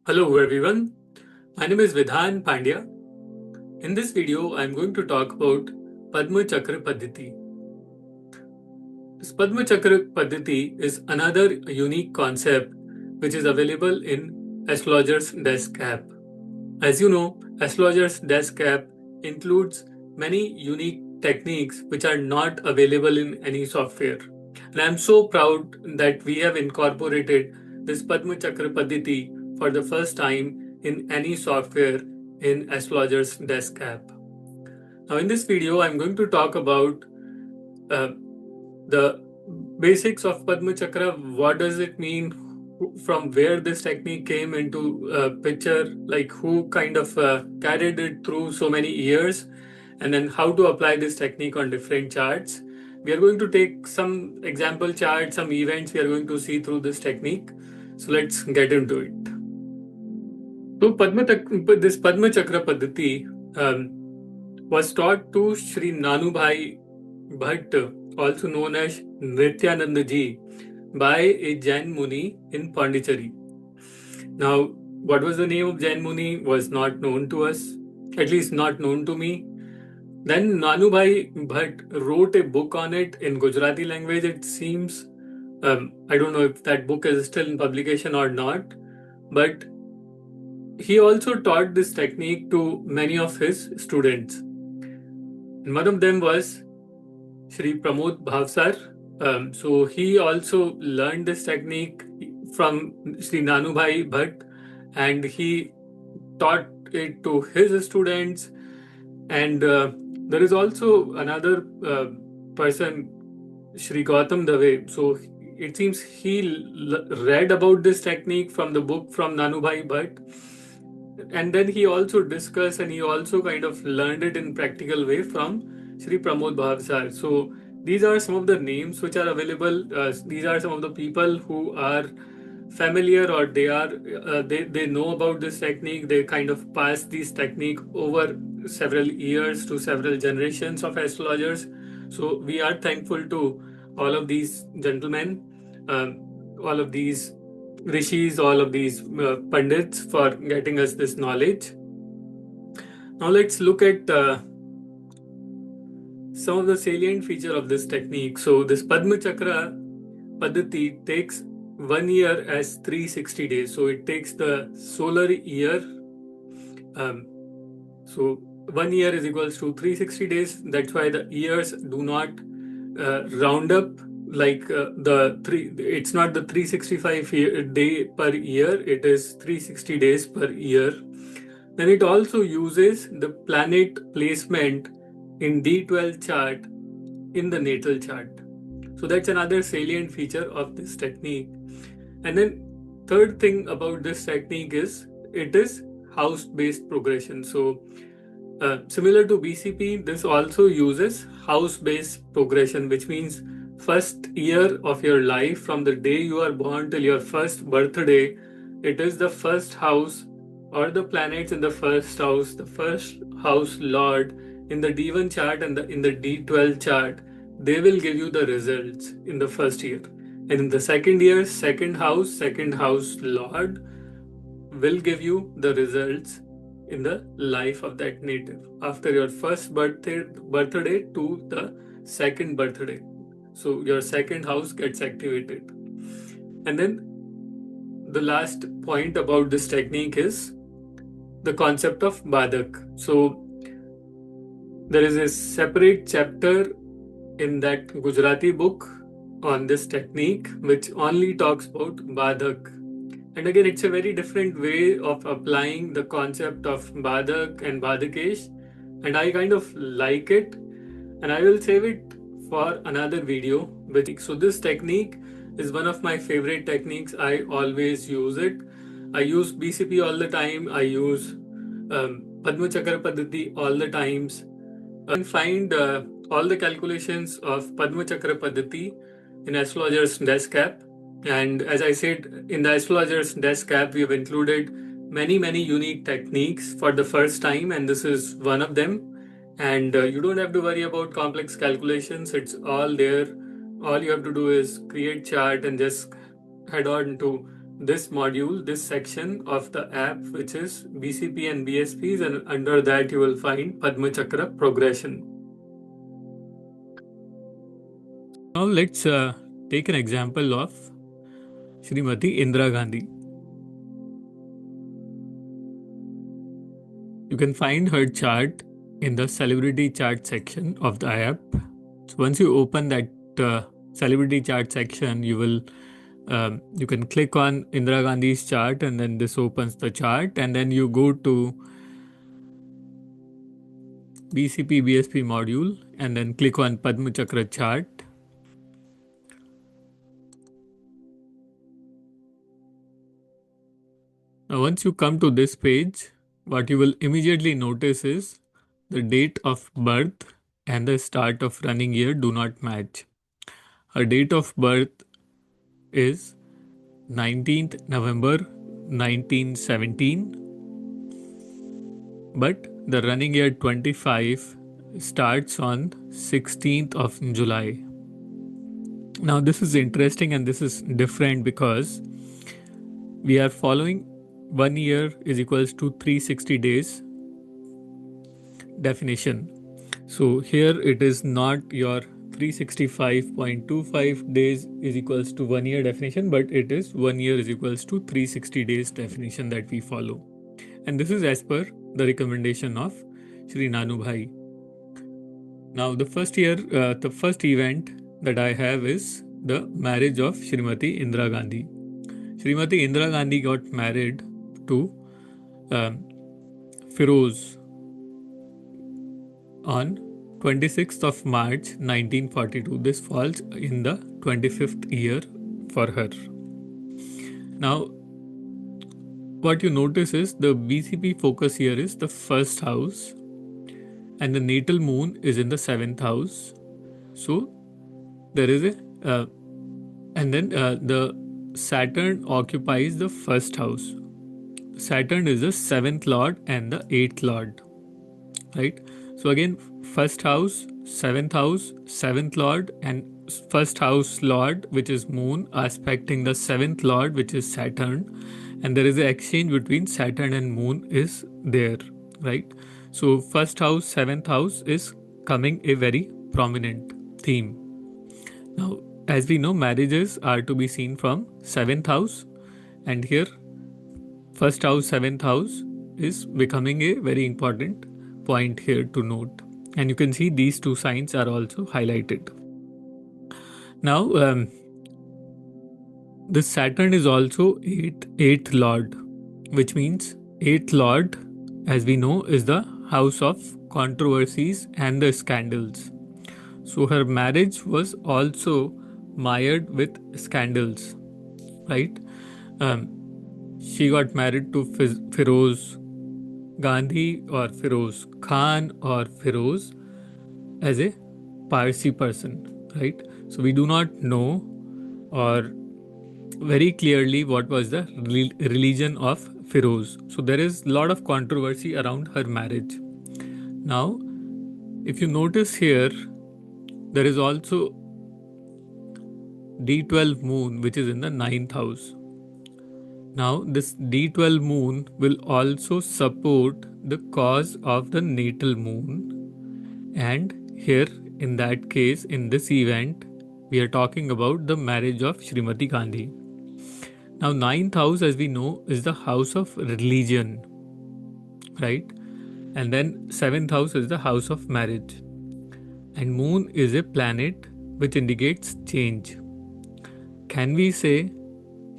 Hello everyone, my name is Vidhan Pandya. In this video, I am going to talk about Padma Chakra Paddhati. This Padma Chakra Paddhati is another unique concept which is available in Astrologer's Desk app. As you know, Astrologer's Desk app includes many unique techniques which are not available in any software. And I am so proud that we have incorporated this Padma Chakra Paddhati for the first time in any software in Astrologer's Desk app. Now in this video, I'm going to talk about the basics of Padma Chakra. What does it mean? From where this technique came into picture, like who kind of carried it through so many years, and then how to apply this technique on different charts. We are going to take some example charts, some events we are going to see through this technique. So let's get into it. So this Padma Chakra Paddhati was taught to Shri Nanubhai Bhatt, also known as Nityanandji, by a Jain Muni in Pondicherry. Now, what was the name of Jain Muni was not known to us, at least not known to me. Then Nanubhai Bhatt wrote a book on it in Gujarati language, it seems. I don't know if that book is still in publication or not, but he also taught this technique to many of his students. And one of them was Shri Pramod Bhavsar. So he also learned this technique from Shri Nanubhai Bhatt, and he taught it to his students. And there is also another person, Shri Gautam Dave. So it seems he read about this technique from the book from Nanubhai Bhatt, and then he also discussed and he also kind of learned it in practical way from Shri Pramod Bhavsar. So these are some of the names which are available. These are some of the people who are familiar, or they know about this technique. They kind of pass this technique over several years to several generations of astrologers. So we are thankful to all of these gentlemen, all of these rishis, all of these pandits for getting us this knowledge. Now let's look at some of the salient feature of this technique. So this Padma Chakra Paddhati takes 1 year as 360 days. So it takes the solar year. So 1 year is equals to 360 days. That's why the years do not round up like it's not the 365 day per year, it is 360 days per year. Then it also uses the planet placement in D12 chart in the natal chart. So that's another salient feature of this technique. And then third thing about this technique is it is house-based progression. So similar to BCP, this also uses house-based progression, which means first year of your life, from the day you are born till your first birthday, it is the first house or the planets in the first house lord in the D1 chart and in the D12 chart, they will give you the results in the first year. And in the second year, second house lord will give you the results in the life of that native after your first birthday to the second birthday. So your second house gets activated. And then the last point about this technique is the concept of Badhaka. So there is a separate chapter in that Gujarati book on this technique which only talks about Badhaka. And again, it's a very different way of applying the concept of Badhak and Badhakesh, and I kind of like it, and I will save it for another video. So this technique is one of my favorite techniques. I always use it. I use BCP all the time. I use Padma Chakra Paddhati all the times. You can find all the calculations of Padma Chakra Paddhati in Astrologer's Desk app. And as I said, in the Astrologer's Desk app, we have included many unique techniques for the first time, and this is one of them. And you don't have to worry about complex calculations. It's all there. All you have to do is create chart and just head on to this module, this section of the app, which is BCP and BSPs, and under that you will find Padma Chakra progression. Now let's take an example of Srimati Indira Gandhi. You can find her chart in the celebrity chart section of the app. So once you open that celebrity chart section, you can click on Indira Gandhi's chart, and then this opens the chart, and then you go to BCP BSP module and then click on Padma Chakra chart. Now once you come to this page, what you will immediately notice is the date of birth and the start of running year do not match. Her date of birth is 19th November 1917, but the running year 25 starts on 16th of July. Now this is interesting and this is different because we are following 1 year is equals to 360 days definition. So here it is not your 365.25 days is equals to 1 year definition, but it is 1 year is equals to 360 days definition that we follow. And this is as per the recommendation of Shri Nanubhai. Now the first event that I have is the marriage of Srimati Indira Gandhi. Srimati Indira Gandhi got married to Firoz on 26th of March 1942. This falls in the 25th year for her. Now, what you notice is the BCP focus here is the first house and the natal moon is in the 7th house. So, there is and then the Saturn occupies the first house. Saturn is the 7th lord and the 8th lord, right? So again, first house, 7th lord, and first house lord, which is moon, aspecting the 7th lord, which is Saturn, and there is an exchange between Saturn and moon is there, right? So first house, 7th house is coming a very prominent theme. Now, as we know, marriages are to be seen from 7th house, and here first house, 7th house is becoming a very important point here to note. And you can see these two signs are also highlighted. Now, this Saturn is also 8th lord, which means 8th lord, as we know, is the house of controversies and the scandals. So her marriage was also mired with scandals, right? She got married to Firoz Gandhi or Firoz Khan or Firoz as a Parsi person, right? So we do not know or very clearly what was the religion of Firoz. So there is a lot of controversy around her marriage. Now, if you notice here, there is also D12 moon, which is in the 9th house. Now, this D12 moon will also support the cause of the natal moon. And here, in that case, in this event, we are talking about the marriage of Srimati Gandhi. Now, 9th house, as we know, is the house of religion, right? And then 7th house is the house of marriage. And moon is a planet which indicates change. Can we say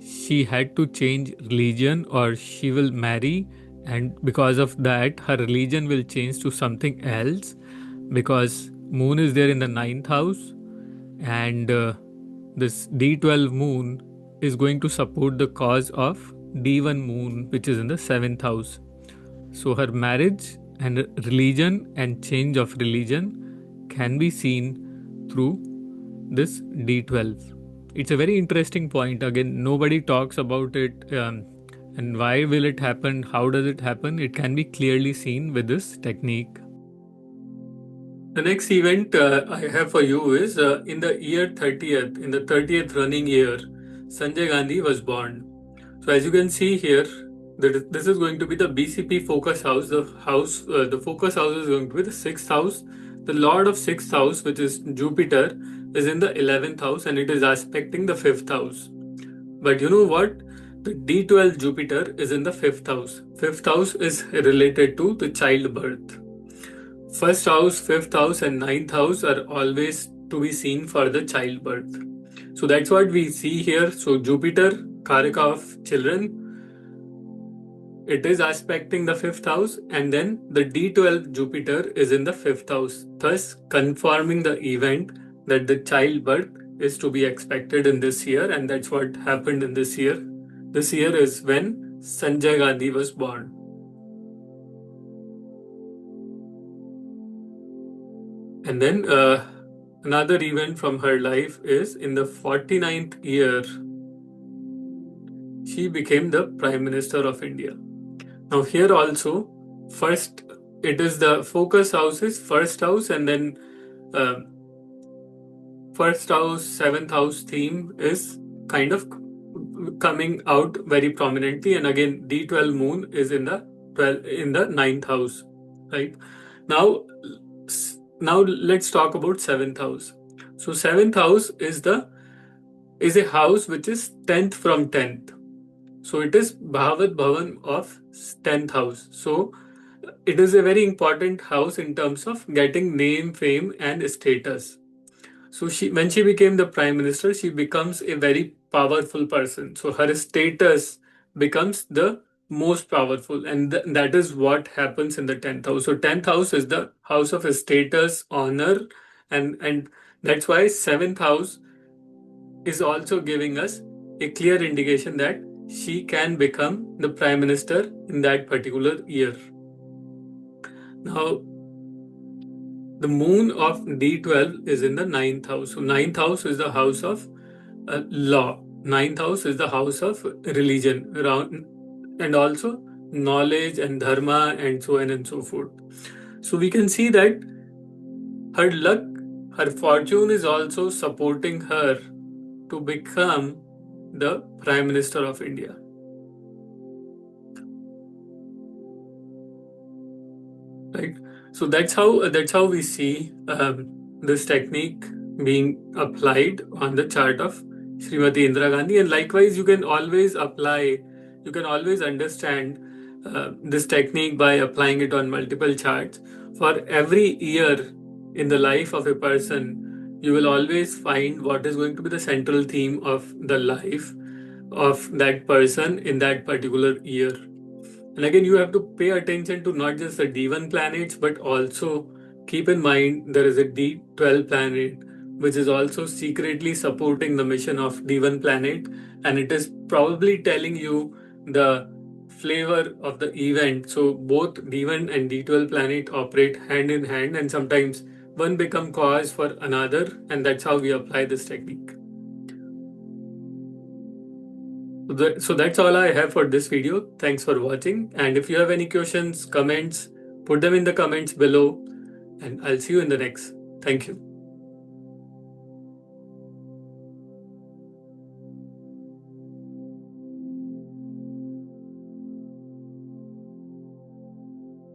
she had to change religion or she will marry and because of that her religion will change to something else because moon is there in the 9th house and this D12 moon is going to support the cause of D1 moon which is in the 7th house. So her marriage and religion and change of religion can be seen through this D12. It's a very interesting point. Again, nobody talks about it and why will it happen? How does it happen? It can be clearly seen with this technique. The next event I have for you is in the year 30th, in the 30th running year, Sanjay Gandhi was born. So as you can see here, this is going to be the BCP focus house. The focus house is going to be the 6th house. The lord of 6th house, which is Jupiter, is in the 11th house and it is aspecting the 5th house. But you know what? The D12 Jupiter is in the 5th house. 5th house is related to the childbirth. 1st house, 5th house, and 9th house are always to be seen for the childbirth. So that's what we see here. So Jupiter, Karaka of children, it is aspecting the 5th house, and then the D12 Jupiter is in the 5th house, thus confirming the event that the childbirth is to be expected in this year, and that's what happened in this year. This year is when Sanjay Gandhi was born. And then another event from her life is in the 49th year, she became the Prime Minister of India. Now here also, first it is the focus house is 1st house, and then 1st house, 7th house theme is kind of coming out very prominently, and again D12 moon is in the 9th house, right? Now let's talk about 7th house. So 7th house is a house which is 10th from 10th. So it is Bhavat Bhavan of 10th house. So it is a very important house in terms of getting name, fame, and status. So when she became the Prime Minister, she becomes a very powerful person. So her status becomes the most powerful, and that is what happens in the 10th house. So 10th house is the house of status, honor, and that's why 7th house is also giving us a clear indication that she can become the Prime Minister in that particular year. Now, the moon of D12 is in the 9th house. So 9th house is the house of law. 9th house is the house of religion, and also knowledge and dharma and so on and so forth. So we can see that her luck, her fortune is also supporting her to become the Prime Minister of India. Right? So that's how we see this technique being applied on the chart of Srimati Indira Gandhi, and likewise you can always understand this technique by applying it on multiple charts. For every year in the life of a person, you will always find what is going to be the central theme of the life of that person in that particular year. And again, you have to pay attention to not just the D1 planets, but also keep in mind there is a D12 planet, which is also secretly supporting the mission of D1 planet, and it is probably telling you the flavor of the event. So both D1 and D12 planet operate hand in hand, and sometimes one become cause for another, and that's how we apply this technique. So that's all I have for this video. Thanks for watching, and if you have any questions, comments, put them in the comments below, and I'll see you in the next. Thank you.